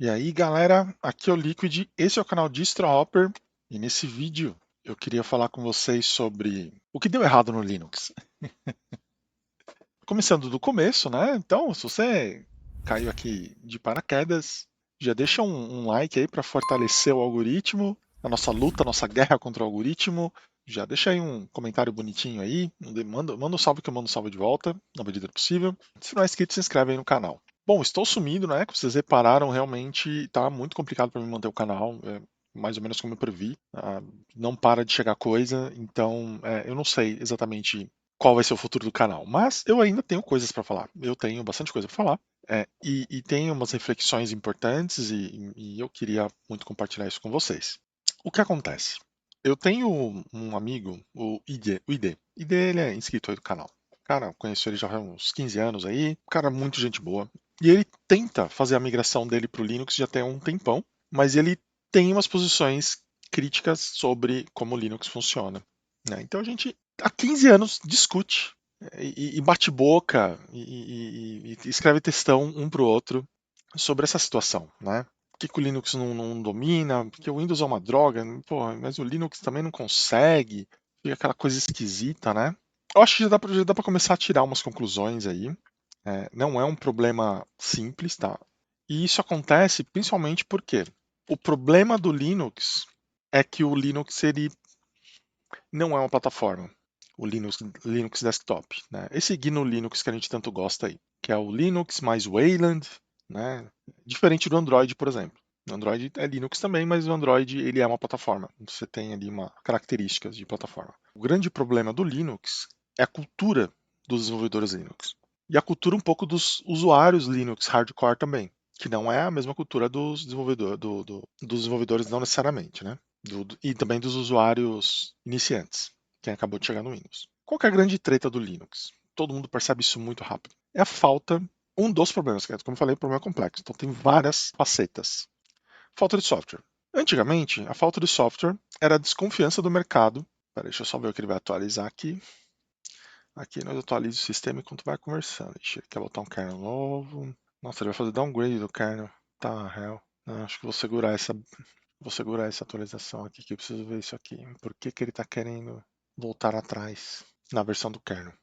E aí, galera, aqui é o Liquid, esse é o canal DistroHopper e nesse vídeo eu queria falar com vocês sobre o que deu errado no Linux. Começando do começo, né? Então, se você caiu aqui de paraquedas, já deixa um like aí para fortalecer o algoritmo, a nossa luta, a nossa guerra contra o algoritmo. Já deixa aí um comentário bonitinho aí, manda um salve que eu mando um salve de volta, na medida do possível. Se não é inscrito, se inscreve aí no canal. Bom, estou sumido, né? Como vocês repararam, realmente tá muito complicado para mim manter o canal. Mais ou menos como eu previ. Não para de chegar coisa, então eu não sei exatamente qual vai ser o futuro do canal, mas eu ainda tenho coisas para falar. Eu tenho bastante coisa para falar. E tenho umas reflexões importantes e eu queria muito compartilhar isso com vocês. O que acontece? Eu tenho um amigo, o ID. O ID ele é inscrito aí do canal. Cara, conheço ele já há uns 15 anos aí. Cara, muito gente boa. E ele tenta fazer a migração dele para o Linux já tem um tempão, mas ele tem umas posições críticas sobre como o Linux funciona, né? Então a gente há 15 anos discute e bate boca e escreve textão um para o outro sobre essa situação, né? Por que o Linux não domina? Porque o Windows é uma droga, pô, mas o Linux também não consegue. Fica aquela coisa esquisita, né? Eu acho que já dá para começar a tirar umas conclusões aí. Não é um problema simples, tá? E isso acontece principalmente porque o problema do Linux é que o Linux ele não é uma plataforma. O Linux Desktop, né? Esse GNU Linux que a gente tanto gosta aí, que é o Linux mais Wayland, né? Diferente do Android, por exemplo. O Android é Linux também, mas o Android ele é uma plataforma. Você tem ali uma características de plataforma. O grande problema do Linux é a cultura dos desenvolvedores Linux. E a cultura um pouco dos usuários Linux hardcore também, que não é a mesma cultura dos desenvolvedores não necessariamente, né? E também dos usuários iniciantes, quem acabou de chegar no Windows. Qual que é a grande treta do Linux? Todo mundo percebe isso muito rápido. É a falta, um dos problemas, que como eu falei, o problema é complexo, então tem várias facetas. Falta de software. Antigamente, a falta de software era a desconfiança do mercado. Peraí, deixa eu só ver o que ele vai atualizar aqui. Aqui nós atualiza o sistema enquanto vai conversando. Ixi, ele quer botar um kernel novo. Nossa, ele vai fazer downgrade do kernel. Tá, hell. Não, acho que vou segurar essa atualização aqui que eu preciso ver isso aqui. Por que que ele está querendo voltar atrás na versão do kernel?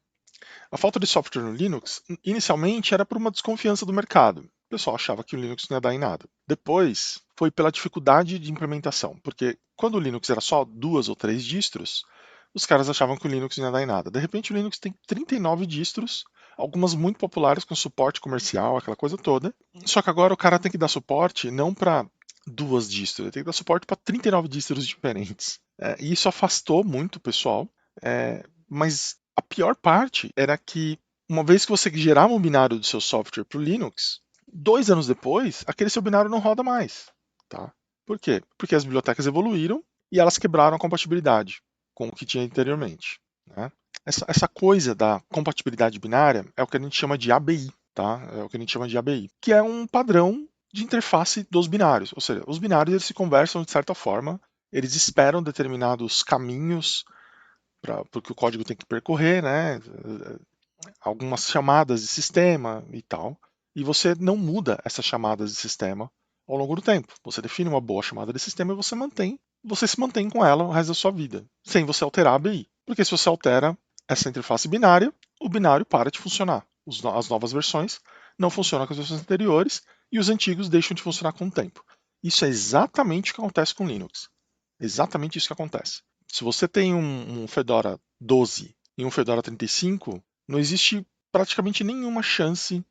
A falta de software no Linux inicialmente era por uma desconfiança do mercado. O pessoal achava que o Linux não ia dar em nada. Depois foi pela dificuldade de implementação, porque quando o Linux era só 2 ou 3 distros, os caras achavam que o Linux não ia dar em nada. De repente o Linux tem 39 distros, algumas muito populares com suporte comercial, aquela coisa toda. Só que agora o cara tem que dar suporte não para 2 distros, ele tem que dar suporte para 39 distros diferentes. E isso afastou muito o pessoal. Mas a pior parte era que, uma vez que você gerava um binário do seu software para o Linux, 2 anos depois, aquele seu binário não roda mais. Tá? Por quê? Porque as bibliotecas evoluíram e elas quebraram a compatibilidade com o que tinha anteriormente. Né? Essa coisa da compatibilidade binária é o que a gente chama de ABI, tá? É o que a gente chama de ABI, que é um padrão de interface dos binários. Ou seja, os binários eles se conversam de certa forma, eles esperam determinados caminhos porque o código tem que percorrer, né? Algumas chamadas de sistema e tal. E você não muda essas chamadas de sistema ao longo do tempo. Você define uma boa chamada de sistema e você se mantém com ela o resto da sua vida, sem você alterar a ABI. Porque se você altera essa interface binária, o binário para de funcionar. As novas versões não funcionam com as versões anteriores e os antigos deixam de funcionar com o tempo. Isso é exatamente o que acontece com Linux. Exatamente isso que acontece. Se você tem um Fedora 12 e um Fedora 35, não existe praticamente nenhuma chance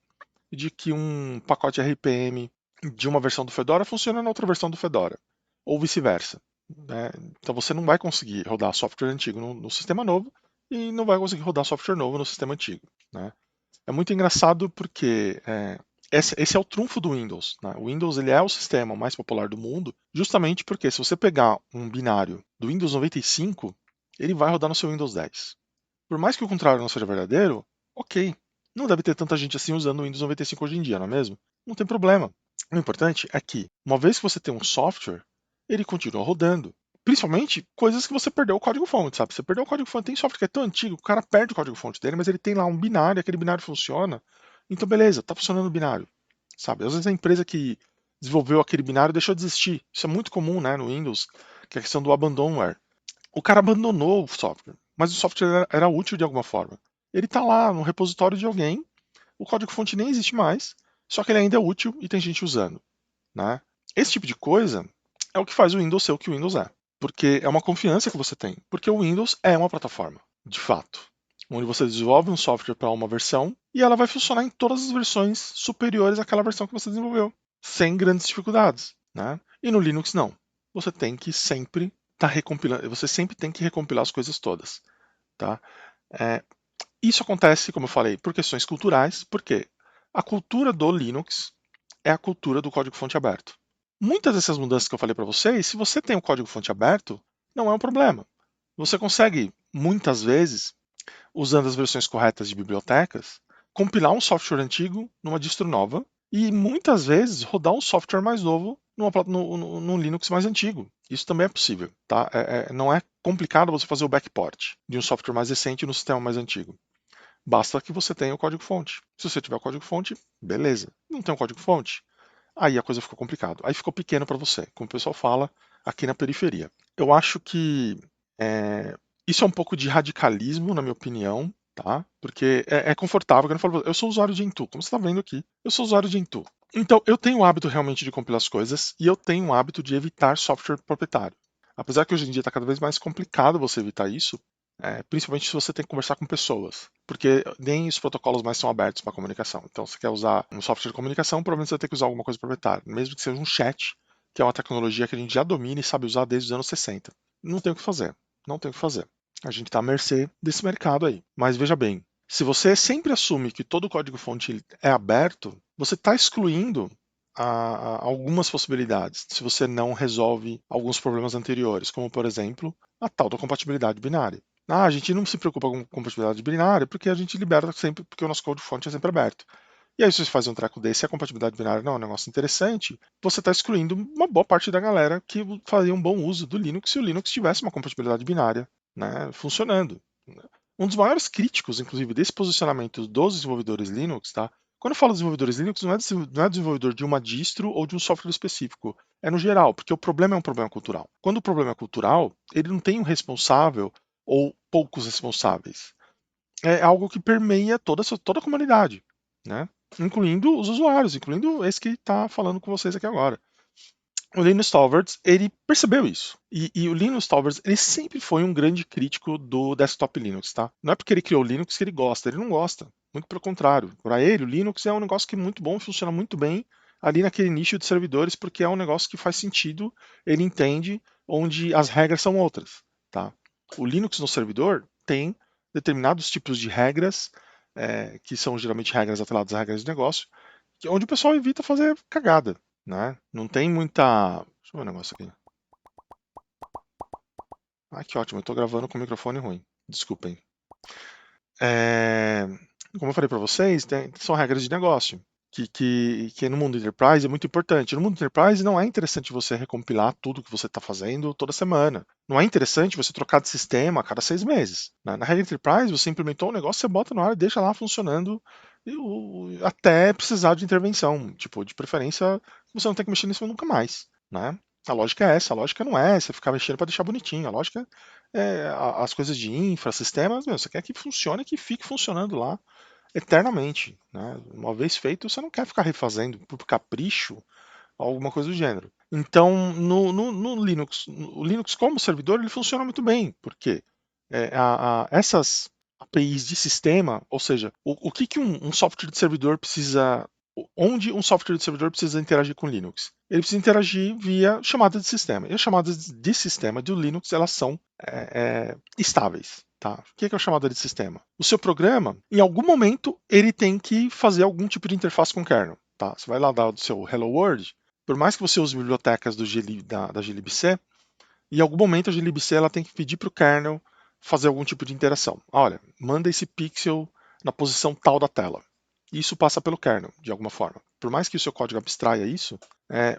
de que um pacote RPM de uma versão do Fedora funcione na outra versão do Fedora, ou vice-versa. Né? Então você não vai conseguir rodar software antigo no sistema novo e não vai conseguir rodar software novo no sistema antigo. Né? É muito engraçado porque esse é o trunfo do Windows. Né? O Windows ele é o sistema mais popular do mundo, justamente porque se você pegar um binário do Windows 95, ele vai rodar no seu Windows 10. Por mais que o contrário não seja verdadeiro, ok. Não deve ter tanta gente assim usando o Windows 95 hoje em dia, não é mesmo? Não tem problema. O importante é que, uma vez que você tem um software, ele continua rodando. Principalmente coisas que você perdeu o código-fonte, sabe? Você perdeu o código-fonte, tem software que é tão antigo, o cara perde o código-fonte dele, mas ele tem lá um binário, aquele binário funciona. Então, beleza, tá funcionando o binário, sabe? Às vezes a empresa que desenvolveu aquele binário e deixou de existir. Isso é muito comum, né, no Windows, que é a questão do abandonware. O cara abandonou o software, mas o software era útil de alguma forma. Ele está lá no repositório de alguém, o código-fonte nem existe mais, só que ele ainda é útil e tem gente usando, né? Esse tipo de coisa é o que faz o Windows ser o que o Windows é. Porque é uma confiança que você tem. Porque o Windows é uma plataforma, de fato. Onde você desenvolve um software para uma versão e ela vai funcionar em todas as versões superiores àquela versão que você desenvolveu, sem grandes dificuldades, né? E no Linux não. Você tem que sempre estar recompilando, você sempre tem que recompilar as coisas todas, tá? É, isso acontece, como eu falei, por questões culturais, porque a cultura do Linux é a cultura do código-fonte aberto. Muitas dessas mudanças que eu falei para vocês, se você tem o código-fonte aberto, não é um problema. Você consegue, muitas vezes, usando as versões corretas de bibliotecas, compilar um software antigo numa distro nova e muitas vezes rodar um software mais novo num Linux mais antigo. Isso também é possível. Tá? Não é complicado você fazer o backport de um software mais recente no sistema mais antigo. Basta que você tenha o código-fonte. Se você tiver o código-fonte, beleza. Não tem o código-fonte? Aí a coisa ficou complicada. Aí ficou pequeno para você, como o pessoal fala aqui na periferia. Eu acho que é, isso é um pouco de radicalismo, na minha opinião, tá? Porque é confortável. Eu, falo, eu sou usuário de Intu, como você está vendo aqui. Eu sou usuário de Intu. Então, eu tenho o hábito realmente de compilar as coisas e eu tenho o hábito de evitar software proprietário. Apesar que hoje em dia está cada vez mais complicado você evitar isso, principalmente se você tem que conversar com pessoas, porque nem os protocolos mais são abertos para comunicação. Então, se você quer usar um software de comunicação, provavelmente você vai ter que usar alguma coisa proprietária, mesmo que seja um chat, que é uma tecnologia que a gente já domina e sabe usar desde os anos 60. Não tem o que fazer, não tem o que fazer. A gente está à mercê desse mercado aí. Mas veja bem, se você sempre assume que todo o código-fonte é aberto, você está excluindo algumas possibilidades se você não resolve alguns problemas anteriores, como por exemplo a tal da compatibilidade binária. A gente não se preocupa com compatibilidade binária porque a gente libera sempre, porque o nosso código-fonte é sempre aberto. E aí, se você faz um treco desse, a compatibilidade binária não é um negócio interessante, você está excluindo uma boa parte da galera que faria um bom uso do Linux se o Linux tivesse uma compatibilidade binária, né, funcionando. Um dos maiores críticos, inclusive, desse posicionamento dos desenvolvedores Linux, tá? Quando eu falo desenvolvedores Linux, não é desenvolvedor de uma distro ou de um software específico. É no geral, porque o problema é um problema cultural. Quando o problema é cultural, ele não tem um responsável ou poucos responsáveis. É algo que permeia toda a comunidade, né? Incluindo os usuários, incluindo esse que está falando com vocês aqui agora. O Linus Torvalds, ele percebeu isso. E o Linus Torvalds, ele sempre foi um grande crítico do desktop Linux, tá? Não é porque ele criou o Linux que ele gosta, ele não gosta. Muito pelo contrário. Para ele, o Linux é um negócio que é muito bom, funciona muito bem ali naquele nicho de servidores, porque é um negócio que faz sentido, ele entende onde as regras são outras, tá? O Linux no servidor tem determinados tipos de regras, que são geralmente regras atreladas às regras de negócio, onde o pessoal evita fazer cagada, né? Não tem muita. Deixa eu ver um negócio aqui. Ah, que ótimo, eu tô gravando com o microfone ruim. Desculpem. É, Como eu falei para vocês, são regras de negócio. Que no mundo enterprise é muito importante. No mundo enterprise não é interessante você recompilar tudo que você está fazendo toda semana. Não é interessante você trocar de sistema a cada 6 meses. Na regra enterprise, você implementou um negócio, você bota no ar e deixa lá funcionando até precisar de intervenção. Tipo, de preferência, você não tem que mexer nisso nunca mais. Né? A lógica é essa, a lógica não é você ficar mexendo para deixar bonitinho. A lógica é as coisas de infra, sistemas, você quer que funcione e que fique funcionando lá eternamente. Né? Uma vez feito, você não quer ficar refazendo por capricho, alguma coisa do gênero. Então, no Linux, o Linux como servidor, ele funciona muito bem, porque essas APIs de sistema, ou seja, o que um software de servidor precisa, onde um software de servidor precisa interagir com o Linux? Ele precisa interagir via chamadas de sistema. E as chamadas de sistema do Linux, elas são estáveis. Tá? O que é a chamada de sistema? O seu programa, em algum momento, ele tem que fazer algum tipo de interface com o kernel. Tá? Você vai lá dar o seu Hello World, por mais que você use bibliotecas da glibc, em algum momento a glibc ela tem que pedir para o kernel fazer algum tipo de interação. Olha, manda esse pixel na posição tal da tela. Isso passa pelo kernel, de alguma forma. Por mais que o seu código abstraia isso,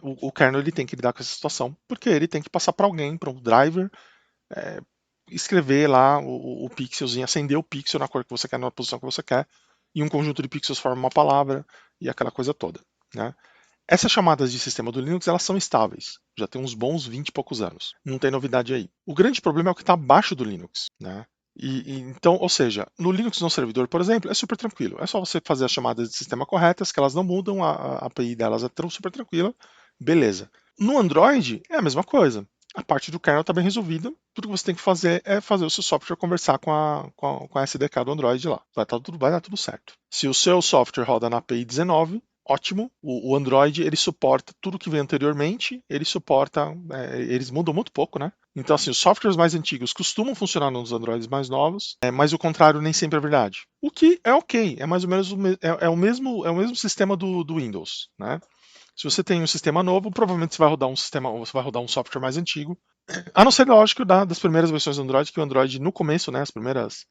o kernel ele tem que lidar com essa situação, porque ele tem que passar para alguém, para um driver, é, escrever lá o pixelzinho, acender o pixel na cor que você quer, na posição que você quer, e um conjunto de pixels forma uma palavra, e aquela coisa toda. Né? Essas chamadas de sistema do Linux, elas são estáveis. Já tem uns bons 20 e poucos anos. Não tem novidade aí. O grande problema é o que está abaixo do Linux, né? Então, ou seja, no Linux no servidor, por exemplo, é super tranquilo. É só você fazer as chamadas de sistema corretas, que elas não mudam, a API delas é super tranquila, beleza. No Android é a mesma coisa. A parte do kernel está bem resolvida. Tudo que você tem que fazer é fazer o seu software conversar com a SDK do Android lá. Vai dar tudo certo. Se o seu software roda na API 19, ótimo. O Android ele suporta tudo que vem anteriormente. Ele suporta, eles mudam muito pouco, né? Então, assim, os softwares mais antigos costumam funcionar nos Androids mais novos, mas o contrário nem sempre é verdade. O que é ok, é mais ou menos é o mesmo sistema do Windows, né? Se você tem um sistema novo, provavelmente você vai rodar um software mais antigo. A não ser, lógico, das primeiras versões do Android, que o Android no começo, né, as primeiras.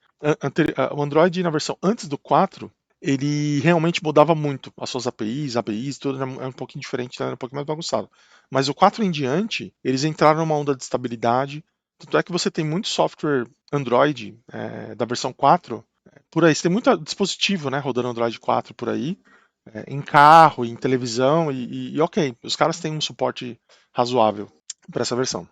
O Android na versão antes do 4, ele realmente mudava muito as suas APIs, tudo era um pouquinho diferente, era um pouquinho mais bagunçado. Mas o 4 em diante, eles entraram numa onda de estabilidade. Tanto é que você tem muito software Android da versão 4 por aí. Você tem muito dispositivo, né, rodando Android 4 por aí, em carro, em televisão, e ok, os caras têm um suporte razoável para essa versão.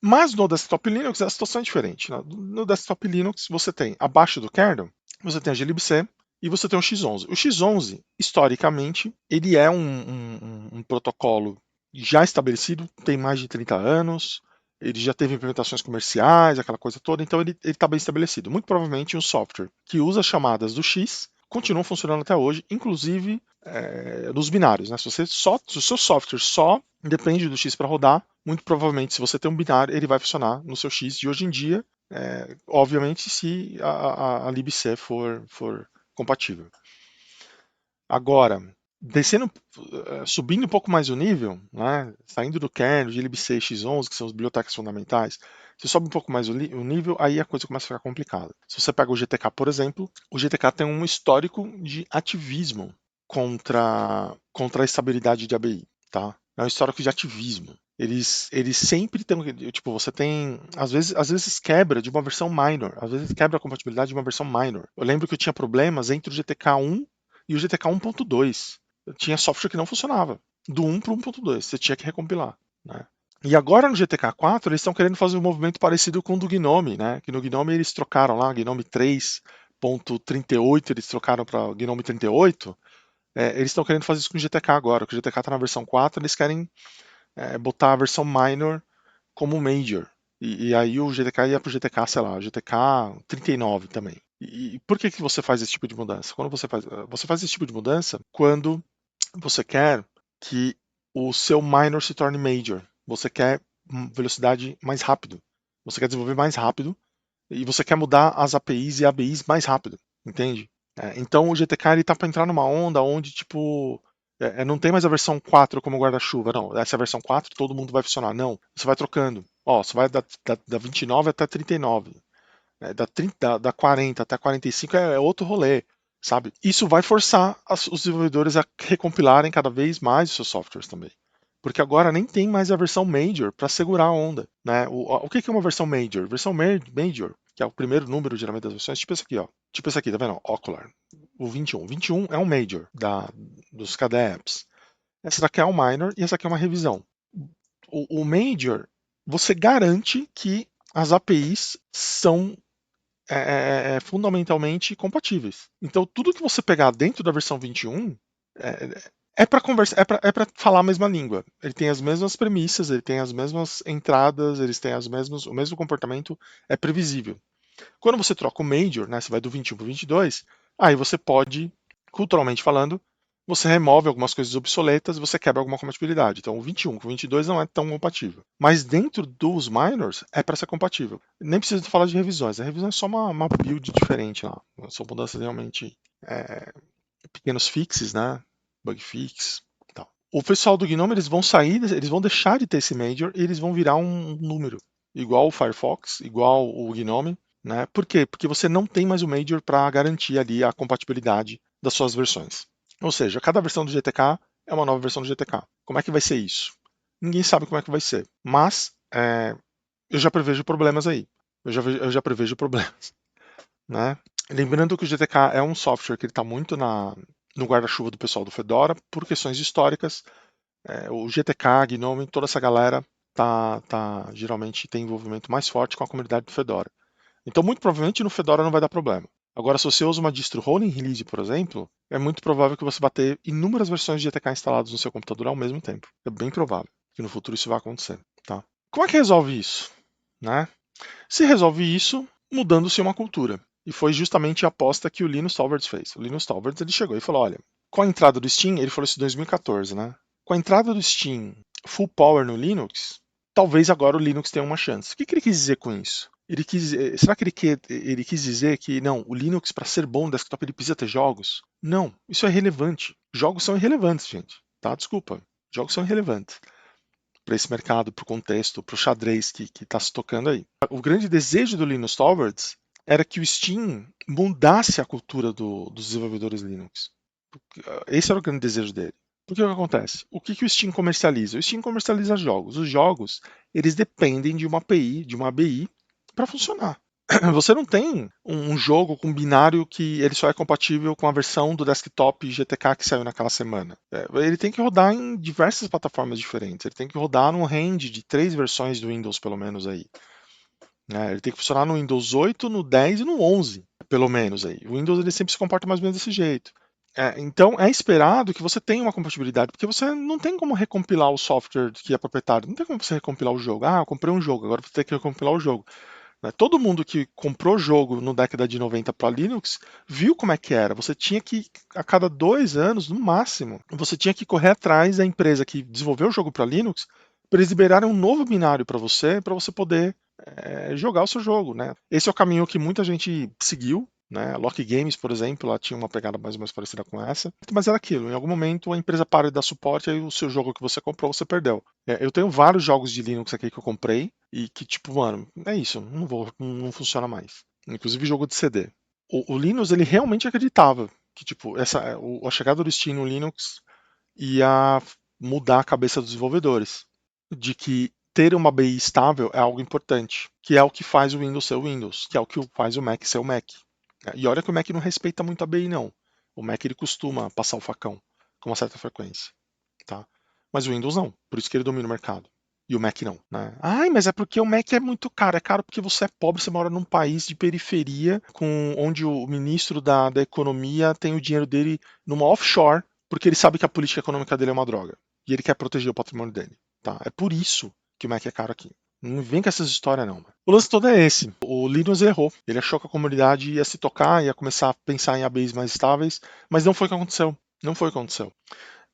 Mas no desktop Linux a situação é diferente. Né? No desktop Linux você tem, abaixo do kernel, você tem a glibc e você tem o X11. O X11, historicamente, ele é um protocolo já estabelecido, tem mais de 30 anos, ele já teve implementações comerciais, aquela coisa toda, então ele está bem estabelecido. Muito provavelmente um software que usa chamadas do X continuam funcionando até hoje, inclusive nos binários. Né? Se o seu software só depende do X para rodar, muito provavelmente, se você tem um binário, ele vai funcionar no seu X de hoje em dia, obviamente, se a libc for compatível. Agora, subindo um pouco mais o nível, né, saindo do kernel de libc e X11, que são as bibliotecas fundamentais, você sobe um pouco mais o nível, aí a coisa começa a ficar complicada. Se você pega o GTK, por exemplo, o GTK tem um histórico de ativismo contra a estabilidade de ABI, tá? É um histórico de ativismo. Eles sempre têm, tipo, você tem, às vezes quebra de uma versão minor, às vezes quebra a compatibilidade de uma versão minor. Eu lembro que eu tinha problemas entre o GTK 1 e o GTK 1.2. Tinha software que não funcionava. Do 1 para o 1.2, você tinha que recompilar, né? E agora no GTK 4 eles estão querendo fazer um movimento parecido com o do Gnome, né? Que no Gnome eles trocaram lá, Gnome 3.38 eles trocaram para Gnome 38. Eles estão querendo fazer isso com o GTK agora, que o GTK está na versão 4, eles querem botar a versão minor como major. E aí o GTK ia pro GTK, sei lá, GTK 39 também. E por que você faz esse tipo de mudança? Quando você faz esse tipo de mudança quando você quer que o seu minor se torne major. Você quer velocidade mais rápido. Você quer desenvolver mais rápido e você quer mudar as APIs e ABIs mais rápido, entende? Então o GTK ele tá para entrar numa onda onde tipo não tem mais a versão 4 como guarda-chuva, não. Essa é a versão 4, todo mundo vai funcionar. Não, você vai trocando. Ó, você vai da 29 até 39. Da 40 até 45 é outro rolê, sabe? Isso vai forçar os desenvolvedores a recompilarem cada vez mais os seus softwares também. Porque agora nem tem mais a versão Major para segurar a onda. Né? O que é uma versão Major? Versão Major, que é o primeiro número geralmente das versões, tipo esse aqui, ó. Tipo esse aqui, tá vendo? Ocular. O 21. 21 é um Major dos KDE Apps. Essa daqui é um Minor e essa aqui é uma revisão. O Major, você garante que as APIs são fundamentalmente compatíveis. Então, tudo que você pegar dentro da versão 21 é para conversar, é para falar a mesma língua. Ele tem as mesmas premissas, ele tem as mesmas entradas, eles têm o mesmo comportamento, é previsível. Quando você troca o major, né, você vai do 21 para o 22, aí você pode, culturalmente falando, você remove algumas coisas obsoletas e você quebra alguma compatibilidade. Então o 21 com o 22 não é tão compatível. Mas dentro dos minors é para ser compatível. Nem precisa falar de revisões. A revisão é só uma build diferente lá. São mudanças realmente pequenos fixes, né? Bug fix e tal. O pessoal do Gnome eles vão sair, eles vão deixar de ter esse major e eles vão virar um número. Igual o Firefox, igual o Gnome. Né? Por quê? Porque você não tem mais o major para garantir ali a compatibilidade das suas versões. Ou seja, cada versão do GTK é uma nova versão do GTK. Como é que vai ser isso? Ninguém sabe como é que vai ser. Mas eu já prevejo problemas aí. Eu já prevejo problemas. Né? Lembrando que o GTK é um software que está muito no guarda-chuva do pessoal do Fedora por questões históricas. O GTK, GNOME, toda essa galera geralmente tem envolvimento mais forte com a comunidade do Fedora. Então, muito provavelmente no Fedora não vai dar problema. Agora, se você usa uma distro rolling release, por exemplo, é muito provável que você vá ter inúmeras versões de GTK instaladas no seu computador ao mesmo tempo. É bem provável que no futuro isso vai acontecer. Tá? Como é que resolve isso? Né? Se resolve isso mudando-se uma cultura. E foi justamente a aposta que o Linus Torvalds fez. O Linus Torvalds ele chegou e falou: olha, com a entrada do Steam, ele falou isso em 2014, né? Com a entrada do Steam full power no Linux, talvez agora o Linux tenha uma chance. O que ele quis dizer com isso? Será que ele quis dizer que não, o Linux para ser bom no desktop ele precisa ter jogos? Não, isso é irrelevante. Jogos são irrelevantes, gente. Tá? Desculpa. Jogos são irrelevantes para esse mercado, para o contexto, para o xadrez que está se tocando aí. O grande desejo do Linus Torvalds era que o Steam mudasse a cultura dos desenvolvedores Linux. Esse era o grande desejo dele. Porque o que acontece? O que o Steam comercializa? O Steam comercializa jogos. Os jogos, eles dependem de uma API, de uma ABI, para funcionar. Você não tem um jogo com binário que ele só é compatível com a versão do desktop GTK que saiu naquela semana. Ele tem que rodar em diversas plataformas diferentes. Ele tem que rodar num range de 3 versões do Windows, pelo menos aí. Ele tem que funcionar no Windows 8, no 10 e no 11, pelo menos aí. O Windows ele sempre se comporta mais ou menos desse jeito. Então é esperado que você tenha uma compatibilidade, porque você não tem como recompilar o software que é proprietário, não tem como você recompilar o jogo. Ah, eu comprei um jogo, agora você tem que recompilar o jogo. Né? Todo mundo que comprou jogo no década de 90 para Linux viu como é que era. Você tinha que, a cada 2 anos, no máximo, você tinha que correr atrás da empresa que desenvolveu o jogo para Linux para eles liberarem um novo binário para você poder jogar o seu jogo. Né? Esse é o caminho que muita gente seguiu. Né? A Lock Games, por exemplo, ela tinha uma pegada mais ou menos parecida com essa, mas era aquilo. Em algum momento a empresa para de dar suporte e aí o seu jogo que você comprou você perdeu. Eu tenho vários jogos de Linux aqui que eu comprei e que, tipo, mano, é isso, não funciona mais. Inclusive jogo de CD. O Linus, ele realmente acreditava que, tipo, a chegada do Steam no Linux ia mudar a cabeça dos desenvolvedores. De que ter uma ABI estável é algo importante, que é o que faz o Windows ser o Windows, que é o que faz o Mac ser o Mac. E olha que o Mac não respeita muito a ABI, não. O Mac ele costuma passar o facão com uma certa frequência. Tá? Mas o Windows não, por isso que ele domina o mercado. E o Mac não, né? Ai, mas é porque o Mac é muito caro. É caro porque você é pobre, você mora num país de periferia, onde o ministro da economia tem o dinheiro dele numa offshore, porque ele sabe que a política econômica dele é uma droga. E ele quer proteger o patrimônio dele. Tá? É por isso que o Mac é caro aqui. Não vem com essas histórias, não. Mano. O lance todo é esse. O Linus errou. Ele achou que a comunidade ia se tocar, ia começar a pensar em ABIs mais estáveis, mas não foi o que aconteceu. Não foi o que aconteceu.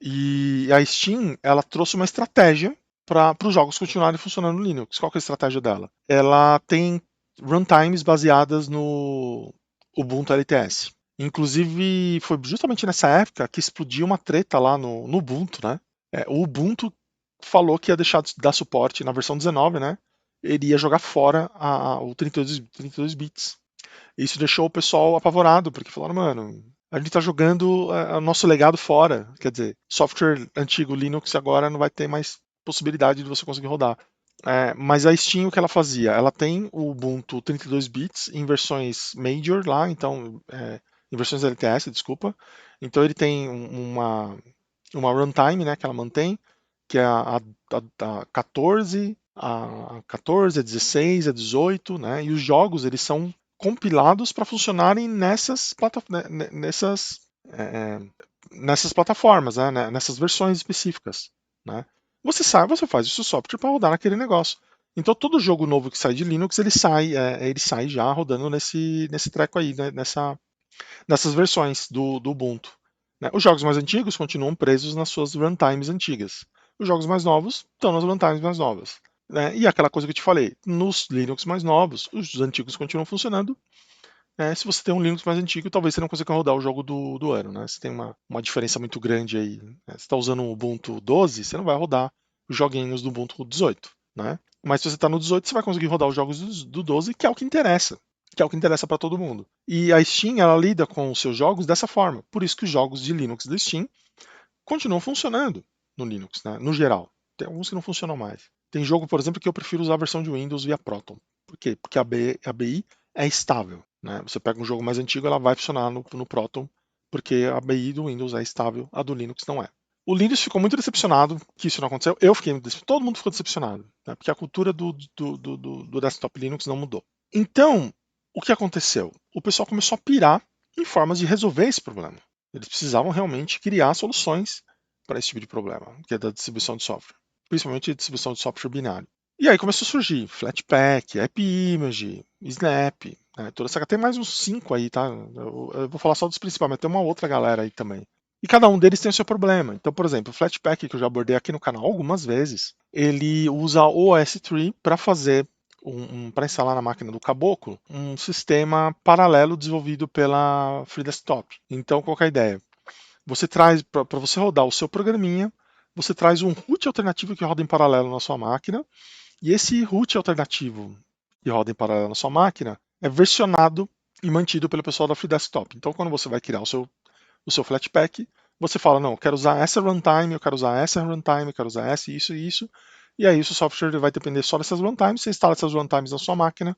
E a Steam, ela trouxe uma estratégia para os jogos continuarem funcionando no Linux. Qual que é a estratégia dela? Ela tem runtimes baseadas no Ubuntu LTS. Inclusive, foi justamente nessa época que explodiu uma treta lá no Ubuntu, né? O Ubuntu falou que ia deixar de dar suporte na versão 19, né? Ele ia jogar fora o 32 bits. Isso deixou o pessoal apavorado, porque falaram, mano, a gente tá jogando o nosso legado fora. Quer dizer, software antigo Linux agora não vai ter mais possibilidade de você conseguir rodar. Mas a Steam, o que ela fazia? Ela tem o Ubuntu 32 bits em versões Major lá, então, em versões LTS, desculpa. Então ele tem uma runtime, né, que ela mantém, que é a 14, a 16, a 18, né? E os jogos eles são compilados para funcionarem é, nessas plataformas, né? Nessas versões específicas, né? Você faz o seu software para rodar naquele negócio. Então todo jogo novo que sai de Linux ele sai já rodando nesse treco aí, né? Nessas versões do Ubuntu. Né? Os jogos mais antigos continuam presos nas suas runtimes antigas. Os jogos mais novos estão nas runtimes mais novas. Né? E aquela coisa que eu te falei, nos Linux mais novos, os antigos continuam funcionando. Se você tem um Linux mais antigo, talvez você não consiga rodar o jogo do ano. Né? Você tem uma diferença muito grande aí. Né? Você está usando o Ubuntu 12, você não vai rodar os joguinhos do Ubuntu 18. Né? Mas se você está no 18, você vai conseguir rodar os jogos do 12, que é o que interessa. Que é o que interessa para todo mundo. E a Steam, ela lida com os seus jogos dessa forma. Por isso que os jogos de Linux da Steam continuam funcionando no Linux, né? No geral. Tem alguns que não funcionam mais. Tem jogo, por exemplo, que eu prefiro usar a versão de Windows via Proton. Por quê? Porque a ABI é estável. Né? Você pega um jogo mais antigo, ela vai funcionar no Proton porque a ABI do Windows é estável, a do Linux não é. O Linux ficou muito decepcionado que isso não aconteceu. Eu fiquei muito decepcionado. Todo mundo ficou decepcionado, né? Porque a cultura do desktop Linux não mudou. Então, o que aconteceu? O pessoal começou a pirar em formas de resolver esse problema. Eles precisavam realmente criar soluções para esse tipo de problema, que é da distribuição de software, principalmente a distribuição de software binário. E aí começou a surgir Flatpak, AppImage, Snap, né? Toda essa, tem mais uns 5 aí, tá? Eu vou falar só dos principais, mas tem uma outra galera aí também. E cada um deles tem o seu problema. Então, por exemplo, o Flatpak, que eu já abordei aqui no canal algumas vezes, ele usa o OS3 para fazer para instalar na máquina do caboclo um sistema paralelo desenvolvido pela Free Desktop. Então, qual que é a ideia? Você traz, para você rodar o seu programinha, você traz um root alternativo que roda em paralelo na sua máquina, e esse root alternativo que roda em paralelo na sua máquina é versionado e mantido pelo pessoal da Free Desktop. Então, quando você vai criar o seu Flatpak, você fala, não, eu quero usar essa runtime, eu quero usar essa runtime, eu quero usar essa, isso e isso, e aí o seu software vai depender só dessas runtimes, você instala essas runtimes na sua máquina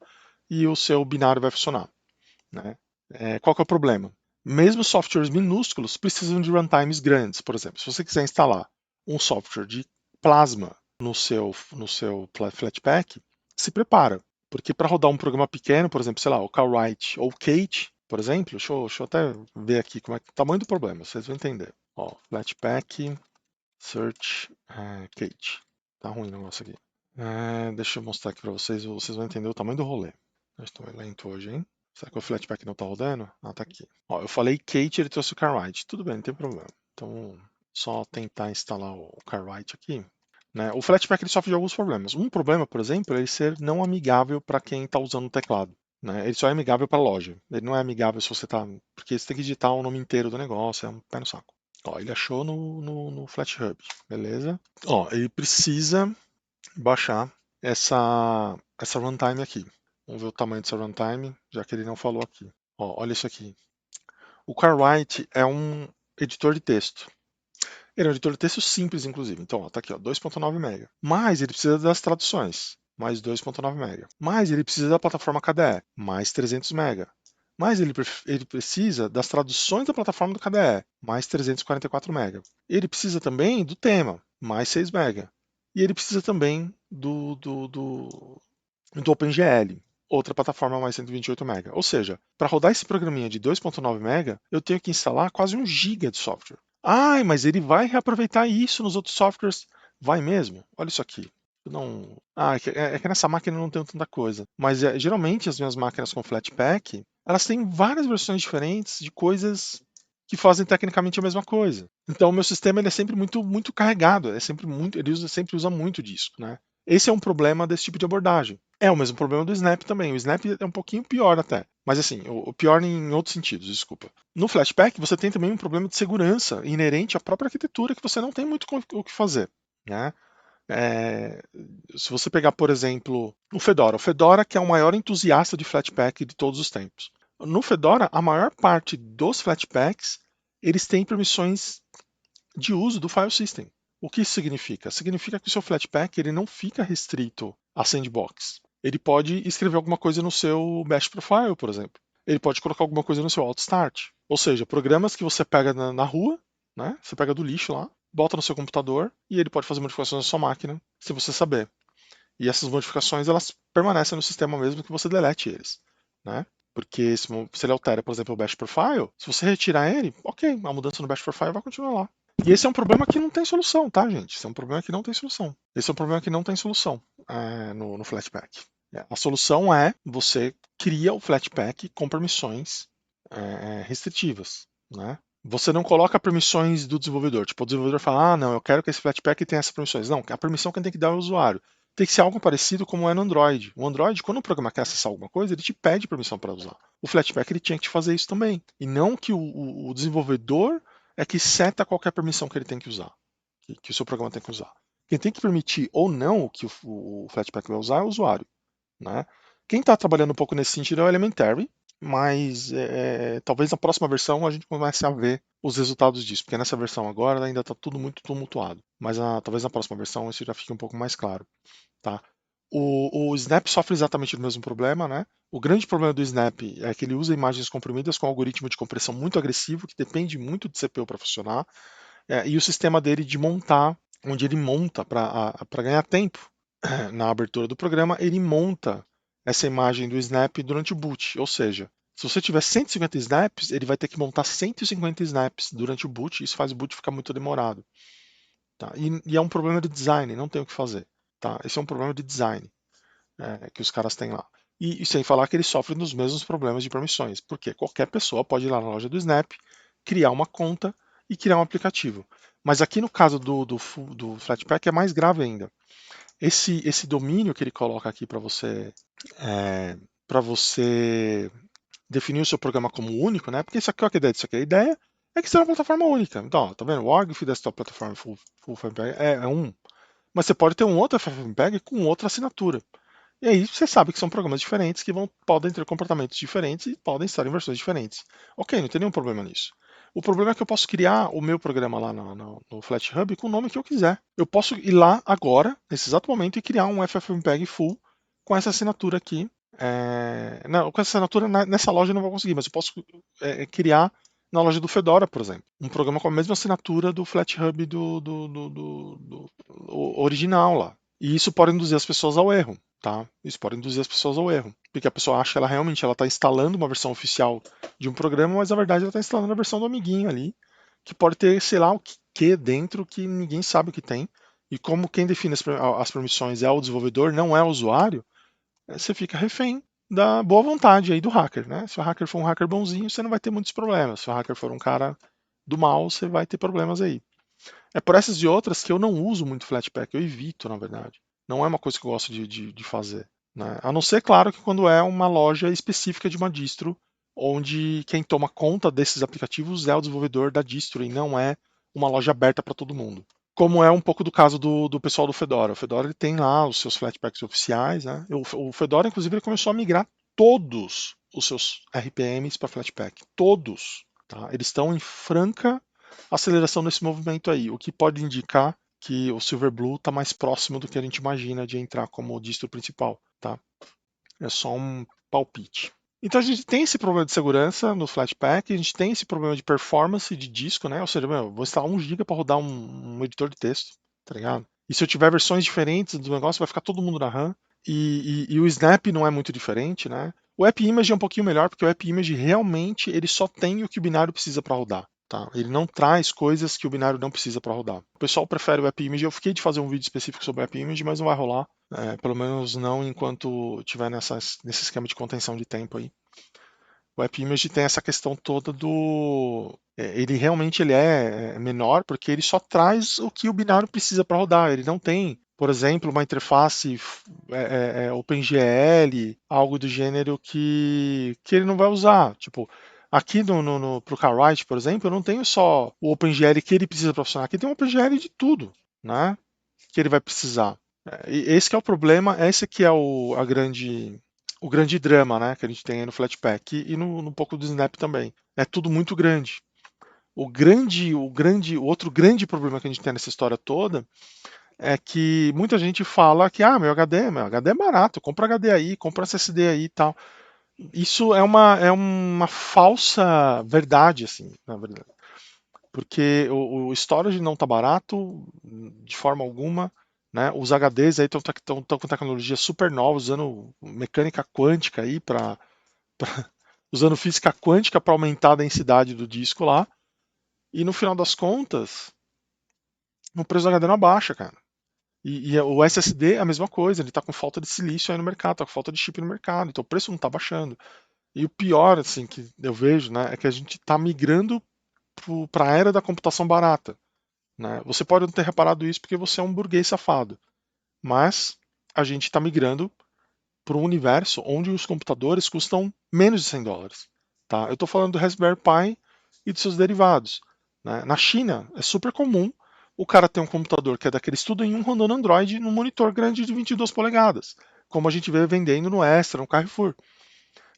e o seu binário vai funcionar. Né? Qual que é o problema? Mesmo softwares minúsculos precisam de runtimes grandes. Por exemplo, se você quiser instalar um software de Plasma no seu Flatpak, se prepara. Porque para rodar um programa pequeno, por exemplo, sei lá, o CalWrite ou o Kate, por exemplo, deixa eu até ver aqui como é o tamanho do problema, vocês vão entender. Ó, Flatpak, Search, Kate. Tá ruim o negócio aqui. Deixa eu mostrar aqui para vocês vão entender o tamanho do rolê. Eu estou lento hoje, hein? Será que o Flatpak não tá rodando? Ah, tá aqui. Ó, eu falei Kate, ele trouxe o CarWrite. Tudo bem, não tem problema. Então, só tentar instalar o CarWrite aqui. Né? O Flatpak ele sofre de alguns problemas. Um problema, por exemplo, é ele ser não amigável para quem está usando o teclado. Né? Ele só é amigável para a loja. Ele não é amigável se você está. Porque você tem que digitar o nome inteiro do negócio, é um pé no saco. Ó, ele achou no FlatHub, beleza? Ó, ele precisa baixar essa runtime aqui. Vamos ver o tamanho dessa runtime, já que ele não falou aqui. Ó, olha isso aqui. O CarWrite é um editor de texto. Ele é um editor de texto simples, inclusive. Então, ó, tá aqui, ó, 2.9 MB. Mas ele precisa das traduções, mais 2.9 MB. Mas ele precisa da plataforma KDE, mais 300 MB. Mas ele precisa das traduções da plataforma do KDE, mais 344 MB. Ele precisa também do tema, mais 6 MB. E ele precisa também do OpenGL, outra plataforma mais 128 MB. Ou seja, para rodar esse programinha de 2.9 MB, eu tenho que instalar quase 1 GB de software. Ah, mas ele vai reaproveitar isso nos outros softwares? Vai mesmo? Olha isso aqui. Não. É que nessa máquina não tem tanta coisa. Mas geralmente as minhas máquinas com Flatpak, elas têm várias versões diferentes de coisas que fazem tecnicamente a mesma coisa. Então o meu sistema ele é sempre muito carregado, sempre usa muito disso, né? Esse é um problema desse tipo de abordagem. É o mesmo problema do Snap também. O Snap é um pouquinho pior até. Mas assim, o pior em outros sentidos, desculpa. No Flatpak, você tem também um problema de segurança inerente à própria arquitetura que você não tem muito o que fazer. Né? É, se você pegar, por exemplo, o Fedora que é o maior entusiasta de Flatpak de todos os tempos. No Fedora, a maior parte dos Flatpaks, eles têm permissões de uso do file system. O que isso significa? Significa que o seu Flatpak ele não fica restrito a sandbox. Ele pode escrever alguma coisa no seu Bash Profile, por exemplo. Ele pode colocar alguma coisa no seu Alt Start. Ou seja, programas que você pega na rua, né? Você pega do lixo lá, bota no seu computador e ele pode fazer modificações na sua máquina, se você saber. E essas modificações elas permanecem no sistema mesmo que você delete eles, né? Porque se ele altera, por exemplo, o Bash Profile, se você retirar ele, ok, a mudança no Bash Profile vai continuar lá. E esse é um problema que não tem solução, tá, gente? Esse é um problema que não tem solução. Esse é um problema que não tem solução no Flatpak. A solução é você cria o Flatpak com permissões restritivas, né? Você não coloca permissões do desenvolvedor. Tipo, o desenvolvedor fala, não, eu quero que esse Flatpak tenha essas permissões. Não, a permissão que tem que dar é o usuário. Tem que ser algo parecido como é no Android. O Android, quando o programa quer acessar alguma coisa, ele te pede permissão para usar. O Flatpak ele tinha que te fazer isso também. E não que o desenvolvedor é que seta qualquer permissão que ele tem que usar, que o seu programa tem que usar. Quem tem que permitir ou não o que o Flatpak vai usar é o usuário. Né? Quem está trabalhando um pouco nesse sentido é o Elementary, mas talvez na próxima versão a gente comece a ver os resultados disso, porque nessa versão agora ainda está tudo muito tumultuado. Mas talvez na próxima versão isso já fique um pouco mais claro. Tá? O Snap sofre exatamente do mesmo problema, né? O grande problema do Snap é que ele usa imagens comprimidas com um algoritmo de compressão muito agressivo, que depende muito de CPU para funcionar, e o sistema dele de montar, onde ele monta para ganhar tempo na abertura do programa, ele monta essa imagem do Snap durante o boot. Ou seja, se você tiver 150 snaps, ele vai ter que montar 150 snaps durante o boot, e isso faz o boot ficar muito demorado. Tá? E é um problema de design, não tem o que fazer. Tá? Esse é um problema de design que os caras têm lá. E sem falar que eles sofrem dos mesmos problemas de permissões, porque qualquer pessoa pode ir lá na loja do Snap, criar uma conta e criar um aplicativo. Mas aqui no caso do Flatpak é mais grave ainda. Esse domínio que ele coloca aqui para você definir o seu programa como único, né? Porque isso aqui, ó, que ideia disso aqui? A ideia é que seja uma plataforma única. Então, ó, tá vendo? O ORG Desktop Platform Full FFmpeg é um, mas você pode ter um outro FFmpeg com outra assinatura. E aí você sabe que são programas diferentes que podem ter comportamentos diferentes e podem estar em versões diferentes. Ok, não tem nenhum problema nisso. O problema é que eu posso criar o meu programa lá no FlatHub com o nome que eu quiser. Eu posso ir lá agora, nesse exato momento, e criar um FFmpeg full com essa assinatura aqui. Não, com essa assinatura nessa loja eu não vou conseguir, mas eu posso criar na loja do Fedora, por exemplo. Um programa com a mesma assinatura do FlatHub do original lá. E isso pode induzir as pessoas ao erro. Tá? Isso pode induzir as pessoas ao erro, porque a pessoa acha que ela realmente está instalando uma versão oficial de um programa, mas na verdade ela está instalando a versão do amiguinho ali, que pode ter, sei lá, o que dentro que ninguém sabe o que tem. E como quem define as permissões é o desenvolvedor, não é o usuário, você fica refém da boa vontade aí do hacker, né? Se o hacker for um hacker bonzinho, você não vai ter muitos problemas. Se o hacker for um cara do mal, você vai ter problemas aí. É por essas e outras que eu não uso muito Flatpak, eu evito, na verdade. Não é uma coisa que eu gosto de fazer. Né? A não ser, claro, que quando é uma loja específica de uma distro, onde quem toma conta desses aplicativos é o desenvolvedor da distro e não é uma loja aberta para todo mundo. Como é um pouco do caso do pessoal do Fedora. O Fedora ele tem lá os seus Flatpaks oficiais. Né? O Fedora, inclusive, ele começou a migrar todos os seus RPMs para Flatpak. Todos. Tá? Eles estão em franca aceleração nesse movimento aí, o que pode indicar que o Silverblue está mais próximo do que a gente imagina de entrar como distro principal, tá? É só um palpite. Então a gente tem esse problema de segurança no Flatpak, a gente tem esse problema de performance de disco, né? Ou seja, eu vou instalar 1 GB para rodar um editor de texto, tá ligado? E se eu tiver versões diferentes do negócio, vai ficar todo mundo na RAM. E o Snap não é muito diferente, né? O AppImage é um pouquinho melhor, porque o AppImage realmente ele só tem o que o binário precisa para rodar. Tá? Ele não traz coisas que o binário não precisa para rodar. O pessoal prefere o AppImage. Eu fiquei de fazer um vídeo específico sobre o AppImage, mas não vai rolar. Pelo menos não enquanto tiver nesse esquema de contenção de tempo aí. O AppImage tem essa questão toda do. Ele realmente ele é menor porque ele só traz o que o binário precisa para rodar. Ele não tem, por exemplo, uma interface OpenGL, algo do gênero que ele não vai usar. Tipo, aqui pro CarWrite, por exemplo, eu não tenho só o OpenGL que ele precisa para funcionar. Aqui tem um OpenGL de tudo, né? Que ele vai precisar. E esse que é o problema, esse que é o grande drama, né, que a gente tem aí no Flatpak e no pouco do Snap também. É tudo muito grande. O outro grande problema que a gente tem nessa história toda é que muita gente fala que meu HD é barato, compra HD aí, compra SSD aí e tal. Isso é uma falsa verdade, assim, na verdade. Porque o storage não está barato de forma alguma. Né? Os HDs aí estão com tecnologia super nova, usando mecânica quântica aí usando física quântica para aumentar a densidade do disco lá. E no final das contas, o preço do HD não abaixa, cara. E o SSD é a mesma coisa, ele está com falta de silício aí no mercado, está com falta de chip no mercado, então o preço não está baixando. E o pior, assim, que eu vejo, né, é que a gente está migrando para a era da computação barata. Né? Você pode não ter reparado isso porque você é um burguês safado, mas a gente está migrando para um universo onde os computadores custam menos de $100. Tá? Eu estou falando do Raspberry Pi e de seus derivados. Né? Na China, é super comum o cara ter um computador que é daquele tudo em um rodando Android num monitor grande de 22 polegadas, como a gente vê vendendo no Extra, no Carrefour.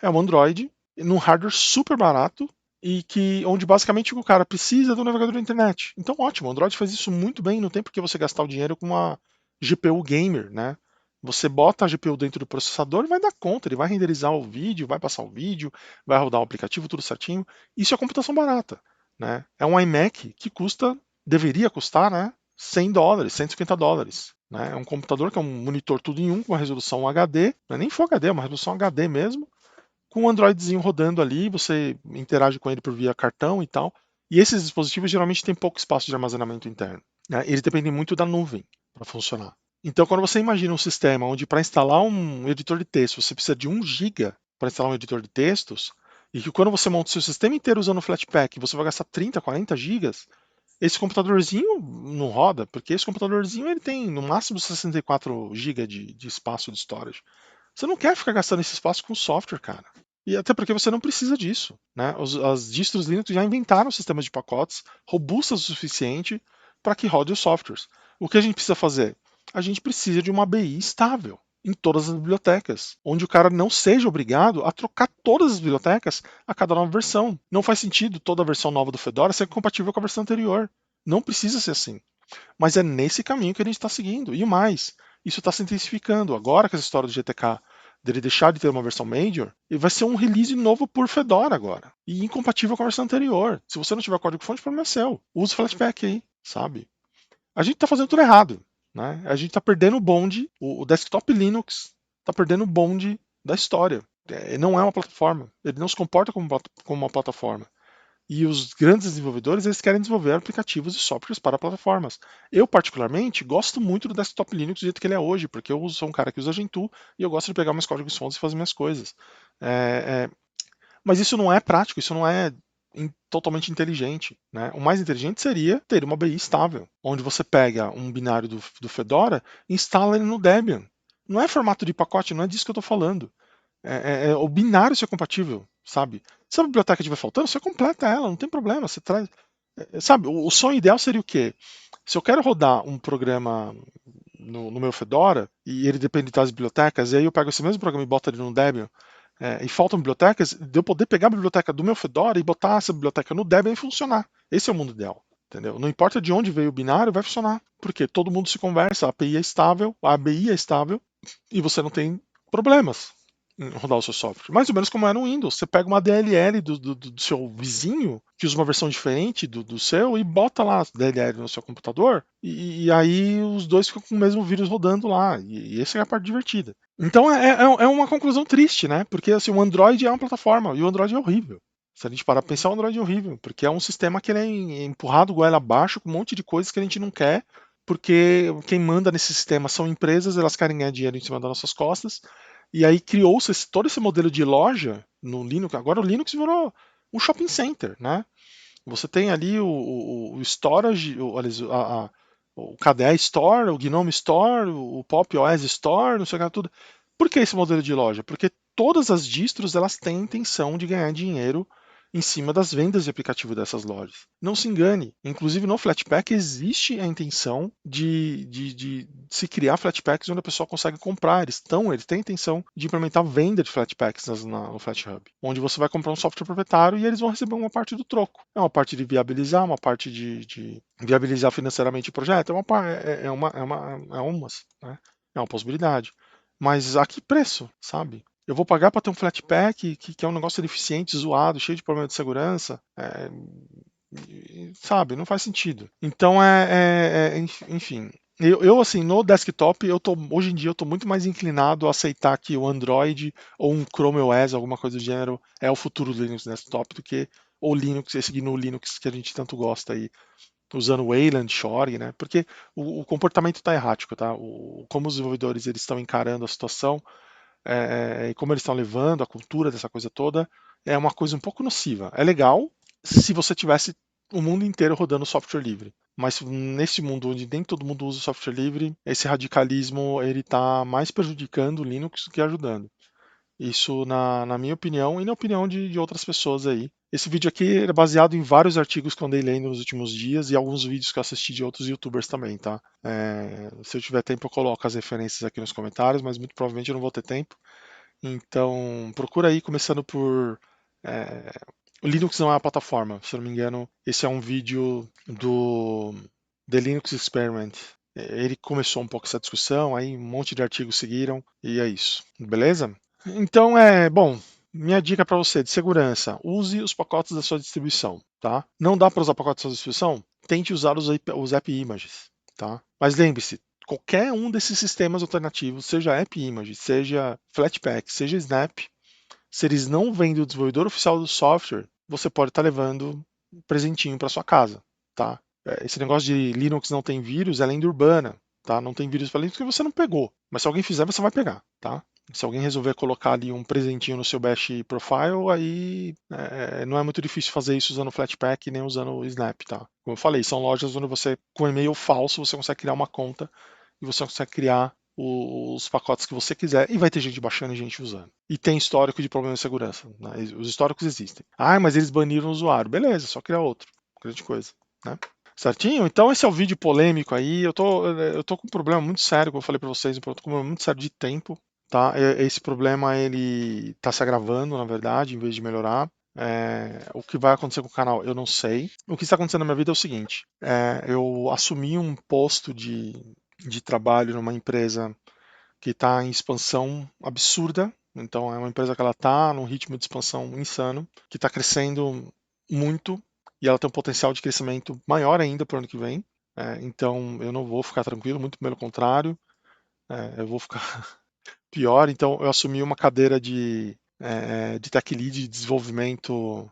É um Android num hardware super barato e onde basicamente o cara precisa do navegador da internet. Então, ótimo, o Android faz isso muito bem, não tem por que você gastar o dinheiro com uma GPU gamer, né? Você bota a GPU dentro do processador e vai dar conta, ele vai renderizar o vídeo, vai passar o vídeo, vai rodar o aplicativo, tudo certinho. Isso é computação barata, né? É um iMac que deveria custar, né, $100, $150, né? É um computador que é um monitor tudo em um, com uma resolução HD, não é nem Full HD, é uma resolução HD mesmo, com um Androidzinho rodando ali, você interage com ele por via cartão e tal. E esses dispositivos geralmente têm pouco espaço de armazenamento interno, né? Eles dependem muito da nuvem para funcionar. Então, quando você imagina um sistema onde para instalar um editor de texto você precisa de 1 GB para instalar um editor de textos, e que quando você monta o seu sistema inteiro usando o Flatpak, você vai gastar 30, 40 gigas, esse computadorzinho não roda, porque esse computadorzinho ele tem no máximo 64 GB de espaço de storage. Você não quer ficar gastando esse espaço com software, cara. E até porque você não precisa disso, né? As distros Linux já inventaram sistemas de pacotes robustos o suficiente para que rode os softwares. O que a gente precisa fazer? A gente precisa de uma ABI estável em todas as bibliotecas, onde o cara não seja obrigado a trocar todas as bibliotecas a cada nova versão. Não faz sentido toda a versão nova do Fedora ser compatível com a versão anterior. Não precisa ser assim. Mas é nesse caminho que a gente está seguindo. E o mais, isso está se intensificando. Agora com essa história do GTK, dele deixar de ter uma versão major, e vai ser um release novo por Fedora agora. E incompatível com a versão anterior. Se você não tiver código-fonte, o problema é seu. Usa o Flatpak aí, sabe? A gente está fazendo tudo errado. Né? A gente está perdendo o bonde, o desktop Linux está perdendo o bonde da história. Não é uma plataforma. Ele não se comporta como uma plataforma. E os grandes desenvolvedores eles querem desenvolver aplicativos e softwares para plataformas. Eu, particularmente, gosto muito do desktop Linux do jeito que ele é hoje, porque eu sou um cara que usa Gentoo e eu gosto de pegar meus códigos-fontes e fazer minhas coisas. Mas isso não é prático, isso não é totalmente inteligente. Né? O mais inteligente seria ter uma ABI estável, onde você pega um binário do Fedora e instala ele no Debian. Não é formato de pacote, não é disso que eu estou falando. O binário ser compatível, sabe? Se a biblioteca estiver faltando, você completa ela, não tem problema. Você traz. Sabe, o sonho ideal seria o quê? Se eu quero rodar um programa no meu Fedora e ele depende das bibliotecas, e aí eu pego esse mesmo programa e boto ele no Debian, e faltam bibliotecas, de eu poder pegar a biblioteca do meu Fedora e botar essa biblioteca no Debian e funcionar. Esse é o mundo ideal. Entendeu? Não importa de onde veio o binário, vai funcionar. Porque todo mundo se conversa, a API é estável, a ABI é estável e você não tem problemas em rodar o seu software. Mais ou menos como é no Windows. Você pega uma DLL do seu vizinho, que usa uma versão diferente do seu, e bota lá a DLL no seu computador, e aí os dois ficam com o mesmo vírus rodando lá. E essa é a parte divertida. Então é uma conclusão triste, né? Porque assim, o Android é uma plataforma e o Android é horrível. Se a gente parar pra pensar, o Android é horrível, porque é um sistema que ele é empurrado goela abaixo com um monte de coisas que a gente não quer, porque quem manda nesse sistema são empresas, elas querem ganhar dinheiro em cima das nossas costas, e aí criou-se todo esse modelo de loja no Linux. Agora o Linux virou um shopping center, né? Você tem ali o storage, o KDE Store, o GNOME Store, o Pop OS Store, não sei o que tudo. Por que esse modelo de loja? Porque todas as distros elas têm a intenção de ganhar dinheiro em cima das vendas de aplicativo dessas lojas. Não se engane, inclusive no Flatpak existe a intenção de se criar Flatpaks onde a pessoa consegue comprar. Eles têm a intenção de implementar venda de Flatpaks no FlatHub, onde você vai comprar um software proprietário e eles vão receber uma parte do troco. É uma parte de viabilizar, uma parte de viabilizar financeiramente o projeto, né? É uma possibilidade. Mas a que preço, sabe? Eu vou pagar para ter um Flatpak que é um negócio deficiente, zoado, cheio de problema de segurança. Sabe, não faz sentido. Então enfim. Assim, no desktop, hoje em dia eu tô muito mais inclinado a aceitar que o Android ou um Chrome OS, alguma coisa do gênero, é o futuro do Linux desktop do que o Linux, esse GNU Linux que a gente tanto gosta aí, usando Wayland, Shorg, né? Porque o comportamento está errático, tá? Como os desenvolvedores eles estão encarando a situação, e como eles estão levando a cultura dessa coisa toda, é uma coisa um pouco nociva. É legal se você tivesse o mundo inteiro rodando software livre. Mas nesse mundo onde nem todo mundo usa software livre, esse radicalismo ele está mais prejudicando o Linux do que ajudando. Isso na minha opinião e na opinião de outras pessoas aí. Esse vídeo aqui é baseado em vários artigos que eu andei lendo nos últimos dias e alguns vídeos que eu assisti de outros youtubers também, tá? Se eu tiver tempo eu coloco as referências aqui nos comentários, mas muito provavelmente eu não vou ter tempo. Então procura aí, começando por é, o Linux não é uma plataforma, se eu não me engano. Esse é um vídeo do The Linux Experiment. Ele começou um pouco essa discussão, aí um monte de artigos seguiram, e é isso. Beleza? Então bom, minha dica para você de segurança, use os pacotes da sua distribuição, tá? Não dá para usar pacotes da sua distribuição? Tente usar os app images, tá? Mas lembre-se, qualquer um desses sistemas alternativos, seja app image, seja Flatpak, seja Snap, se eles não vêm do desenvolvedor oficial do software, você pode estar levando um presentinho para sua casa, tá? Esse negócio de Linux não tem vírus é lenda urbana, tá? Não tem vírus para Linux porque você não pegou. Mas se alguém fizer, você vai pegar, tá? Se alguém resolver colocar ali um presentinho no seu Bash Profile, aí não é muito difícil fazer isso usando o Flatpak nem usando o Snap, tá? Como eu falei, são lojas onde você, com e-mail falso, você consegue criar uma conta e você consegue criar os pacotes que você quiser e vai ter gente baixando e gente usando. E tem histórico de problema de segurança. Né? Os históricos existem. Ah, mas eles baniram o usuário. Beleza, só criar outro. Grande coisa. Né? Certinho? Então esse é o vídeo polêmico aí. Eu tô com um problema muito sério, como eu falei para vocês, eu tô com um problema muito sério de tempo. Tá? Esse problema ele está se agravando, na verdade, em vez de melhorar. O que vai acontecer com o canal, eu não sei. O que está acontecendo na minha vida é o seguinte: eu assumi um posto de trabalho numa empresa que está em expansão absurda. Então é uma empresa que ela está num ritmo de expansão insano, que está crescendo muito e ela tem um potencial de crescimento maior ainda para o ano que vem. Então eu não vou ficar tranquilo, muito pelo contrário, eu vou ficar pior. Então eu assumi uma cadeira de tech lead de desenvolvimento,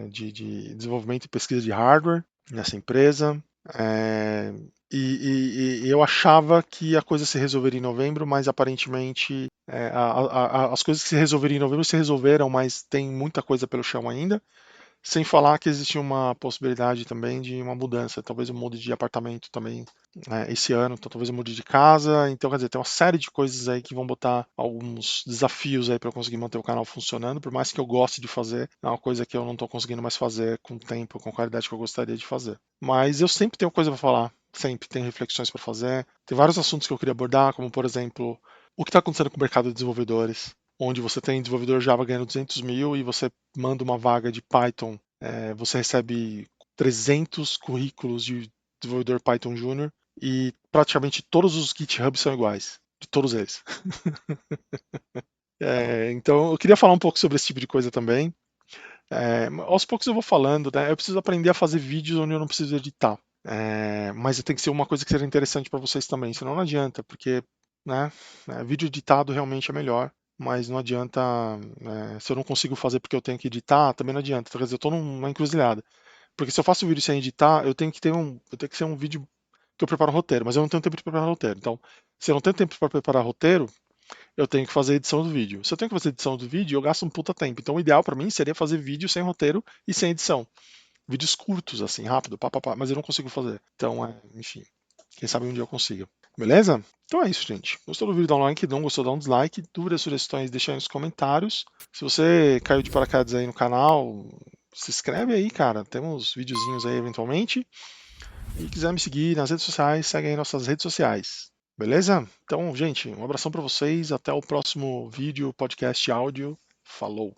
de desenvolvimento e pesquisa de hardware nessa empresa. É, e eu achava que a coisa se resolveria em novembro, mas aparentemente as coisas que se resolveriam em novembro se resolveram, mas tem muita coisa pelo chão ainda. Sem falar que existe uma possibilidade também de uma mudança, talvez eu mude de apartamento também esse ano, então talvez eu mude de casa. Então, quer dizer, tem uma série de coisas aí que vão botar alguns desafios aí para eu conseguir manter o canal funcionando, por mais que eu goste de fazer, é uma coisa que eu não estou conseguindo mais fazer com o tempo, com a qualidade que eu gostaria de fazer. Mas eu sempre tenho coisa para falar, sempre tenho reflexões para fazer. Tem vários assuntos que eu queria abordar, como por exemplo, o que está acontecendo com o mercado de desenvolvedores, onde você tem desenvolvedor Java ganhando 200 mil e você manda uma vaga de Python, você recebe 300 currículos de desenvolvedor Python Júnior e praticamente todos os GitHub são iguais, de todos eles. Então eu queria falar um pouco sobre esse tipo de coisa também. Aos poucos eu vou falando, né? Eu preciso aprender a fazer vídeos onde eu não preciso editar. Mas tem que ser uma coisa que seja interessante para vocês também, senão não adianta, porque né, vídeo editado realmente é melhor, mas não adianta, se eu não consigo fazer porque eu tenho que editar, também não adianta. Quer dizer, eu estou numa encruzilhada. Porque se eu faço um vídeo sem editar, eu tenho que ser um vídeo que eu preparo roteiro, mas eu não tenho tempo de preparar roteiro. Então, se eu não tenho tempo para preparar roteiro, eu tenho que fazer edição do vídeo. Se eu tenho que fazer edição do vídeo, eu gasto um puta tempo. Então, o ideal para mim seria fazer vídeo sem roteiro e sem edição. Vídeos curtos, assim, rápido, pá, pá, pá, mas eu não consigo fazer. Então, enfim, quem sabe um dia eu consiga. Beleza? Então é isso, gente. Gostou do vídeo, dá um like. Não gostou, dá um dislike. Dúvidas, sugestões, deixa aí nos comentários. Se você caiu de paraquedas aí no canal, se inscreve aí, cara. Temos videozinhos aí eventualmente. E quiser me seguir nas redes sociais, segue aí nossas redes sociais. Beleza? Então, gente, um abração para vocês. Até o próximo vídeo, podcast, áudio. Falou!